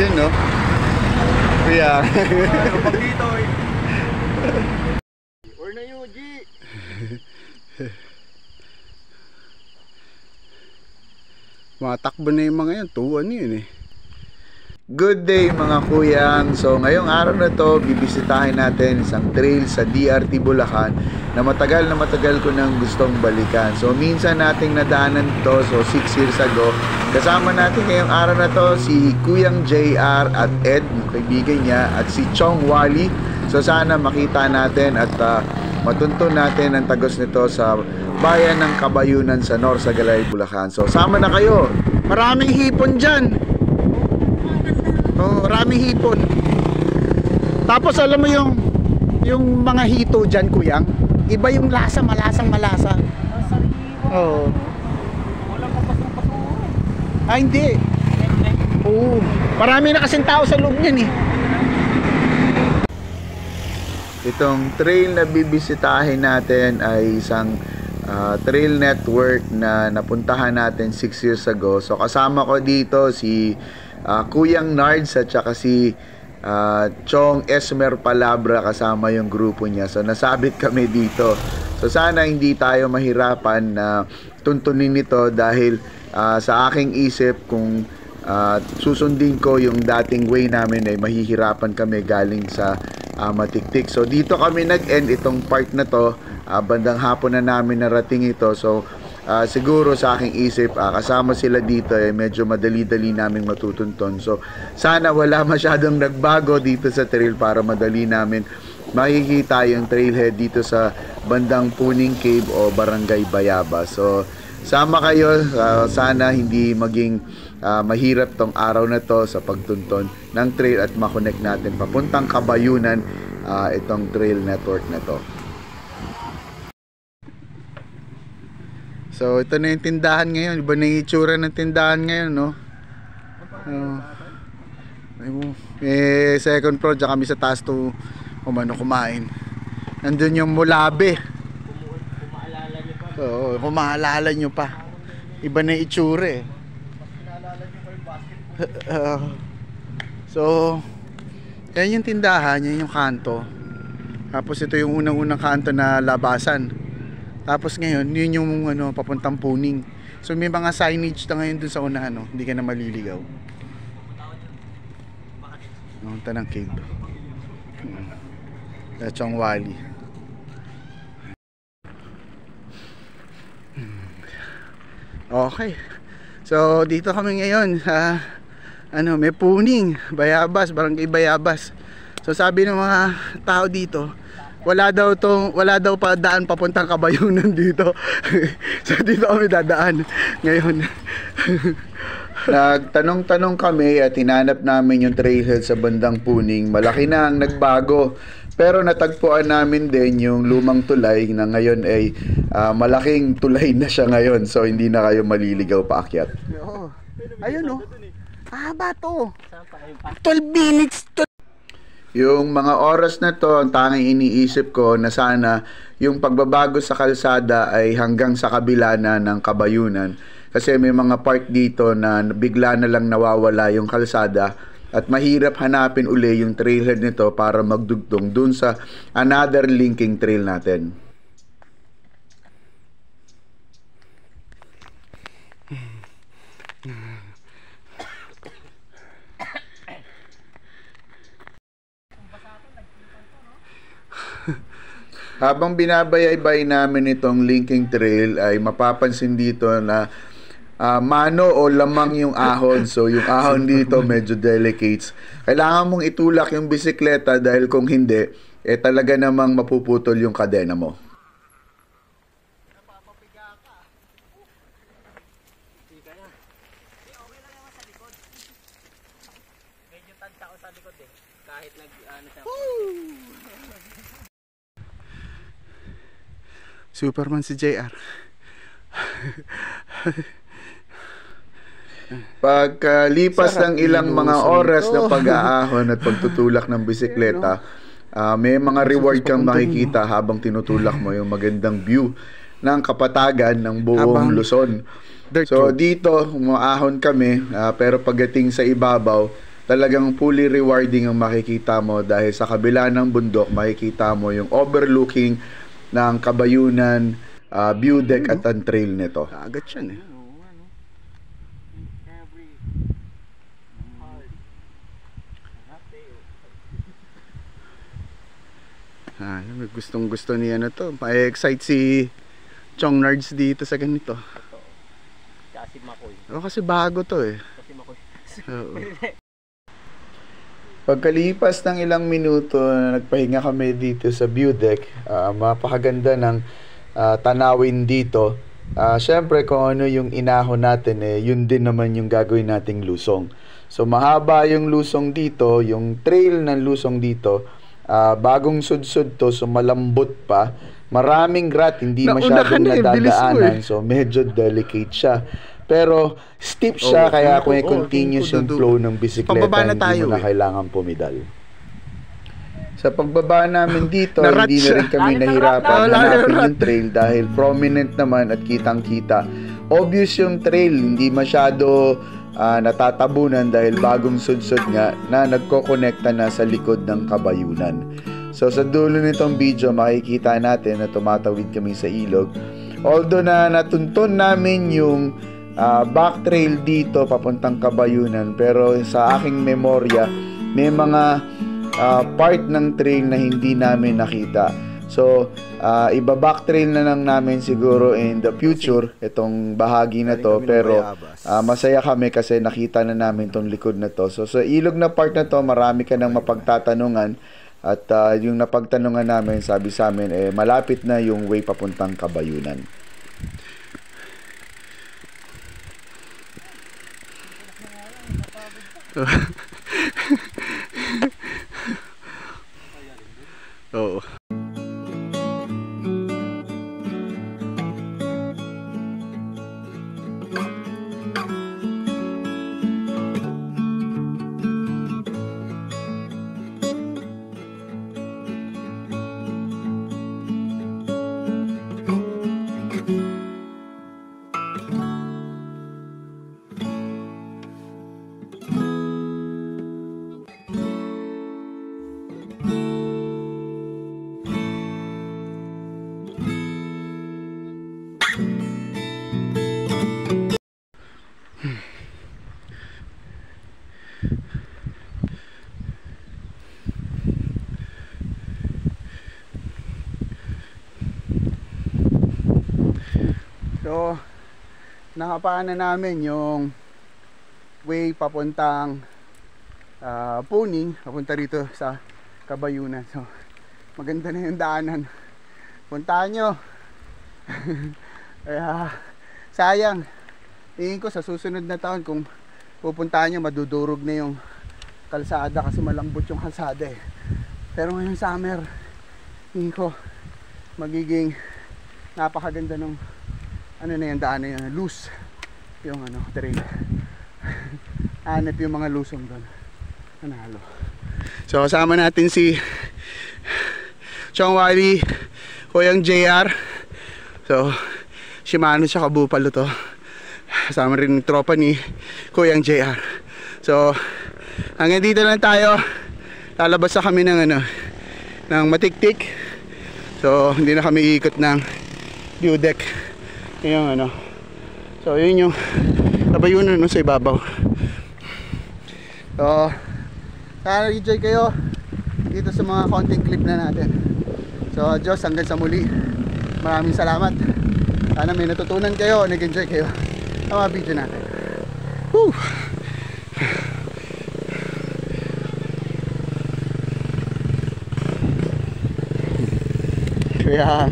Yun, no? Kuya. Pag dito eh. Or na yun, G. Matakbo na yung mga yan. Tuwan yun eh. Good day mga kuyang. So ngayong araw na to, bibisitahin natin isang trail sa DRT Bulacan na matagal ko nang gustong balikan. So minsan nating nadaanan to, so 6 years ago. Kasama natin ngayong araw na to si Kuyang JR at Ed, yung kaibigan niya, at si Chong Wally. So sana makita natin at matuntun natin ang tagos nito sa bayan ng Kabayunan sa Norsagaray, Bulacan. So sama na kayo. Maraming hipon dyan. Oh, maraming hipon. Tapos alam mo yung mga hito dyan, Kuyang, iba yung lasa, malasa. Oo. Wala pa pasong-pasong. Ah, hindi. Oo. Marami na kasing tao sa loob niyan eh. Itong trail na bibisitahin natin ay isang trail network na napuntahan natin 6 years ago. So kasama ko dito si Kuyang Nards at saka si Chong Esmer Palabra, kasama yung grupo niya. So nasabit kami dito. So sana hindi tayo mahirapan na tuntunin ito dahil sa aking isip kung susundin ko yung dating way namin ay mahihirapan kami galing sa Matiktik. So dito kami nag-end itong part na to. Bandang hapon na namin narating ito. So siguro sa aking isip kasama sila dito medyo madali-dali naming matutunton. So sana wala masyadong nagbago dito sa trail para madali namin makikita yung trailhead dito sa bandang Puning Cave o Barangay Bayabas. So sama kayo, sana hindi maging mahirap tong araw na to sa pagtunton ng trail at makonect natin papuntang Kabayunan itong trail network na to. So ito na yung tindahan ngayon. Iba na yung itsura ng tindahan ngayon, no? Second floor, dyan kami sa taas to kumain. Nandun yung mulabe. Oo, kumaalala nyo pa. Iba na yung itsura eh. So yan yung tindahan, yan yung kanto. Tapos ito yung unang kanto na labasan. Tapos ngayon, yun yung papuntang Puning. So may mga signage na ngayon dun sa unahan, no? Hindi ka na maliligaw. Punta ng cave. Chong Wally. Okay. So dito kami ngayon sa may Puning, Bayabas, Barangay Bayabas. So sabi ng mga tao dito, wala daw pa daan papuntang Kabayunan dito. So dito kami dadaan ngayon. Nagtanong-tanong kami at hinanap namin yung trailhead sa bandang Puning. Malaki na ang nagbago. Pero natagpuan namin din yung lumang tulay na ngayon ay malaking tulay na siya ngayon. So hindi na kayo maliligaw paakyat. Oo. Ayun oh. Ba to? 12 minutes to. Yung mga oras na to, ang tanging iniisip ko na sana yung pagbabago sa kalsada ay hanggang sa kabila na ng Kabayunan. Kasi may mga part dito na bigla na lang nawawala yung kalsada at mahirap hanapin uli yung trailhead nito para magdugtong dun sa another linking trail natin. Habang binabayay namin itong linking trail ay mapapansin dito na mano o lamang yung ahon. So yung ahon dito medyo delicates. Kailangan mong itulak yung bisikleta dahil kung hindi, talaga namang mapuputol yung kadena mo. Medyo tagtao sa likod eh. Kahit siya. Superman si JR. Pagkalipas ng ilang mga oras na pag-aahon at pagtutulak ng bisikleta, may mga reward kang makikita habang tinutulak mo yung magandang view ng kapatagan ng buong Luzon. So dito umaahon kami, pero pagdating sa ibabaw, talagang fully rewarding ang makikita mo dahil sa kabila ng bundok makikita mo yung overlooking ng Kabayunan view deck at ang trail nito. Agad yan eh. Gustong gusto niya na to. Pa-excite si Chong Nards dito sa ganito. Kasi Makoy. Kasi bago to eh. Kasi Makoy. Oo. Pagkalipas ng ilang minuto na nagpahinga kami dito sa view deck, mapakaganda ng tanawin dito. Syempre kung ano yung inahon natin yun din naman yung gagawin nating lusong. So mahaba yung lusong dito, yung trail ng lusong dito, bagong sudsud to, so malambot pa. Maraming rat, hindi masyadong nadadaanan, so medyo delicate siya. Pero steep siya, kaya kung continuous yung flow ng bisikleta, hindi mo na kailangan pumidal. Sa pagbaba namin dito, hindi na rin kami nahirapan hanapin yung trail dahil prominent naman at kitang-kita. Obvious yung trail, hindi masyado natatabunan dahil bagong sudsud nga na nagko-connecta na sa likod ng Kabayunan. So sa dulo nitong video, makikita natin na tumatawid kami sa ilog. Although na natuntun namin yung back trail dito papuntang Kabayunan, pero sa aking memorya, may mga part ng trail na hindi namin nakita. So, iba-back trail na lang namin siguro in the future itong bahagi na to, pero masaya kami kasi nakita na namin tong likod na to. So, sa ilog na part na to, marami ka nang mapagtatanungan at yung napagtanungan namin, sabi sa amin, malapit na yung way papuntang Kabayunan. Oo. So, nakapaan na namin yung way papuntang Puning, papunta rito sa Kabayunan. So, maganda na yung daanan. Puntahan nyo. Kaya, sayang. Tingin ko sa susunod na taon kung pupuntahan nyo, madudurog na yung kalsada kasi malambot yung kalsada eh. Pero ngayong summer, tingin ko magiging napakaganda ng ano na yung daan na yun, loose yung trail. Hanap yung mga lusong doon. Nanalo. So kasama natin si Chong Wally, Kuyang JR. So Shimano siya, Kabupalo to. Kasama rin yung tropa ni Kuyang JR. So hanggang dito lang tayo. Lalabas na kami ng ng Matiktik. So hindi na kami iikot ng view deck. Yung so yun yung Kabayunan sa ibabaw. So sana nag-enjoy kayo dito sa mga konting clip na natin. So Diyos, hanggang sa muli, maraming salamat. Sana may natutunan kayo, nag-enjoy kayo sa mga video natin. Woo! Kaya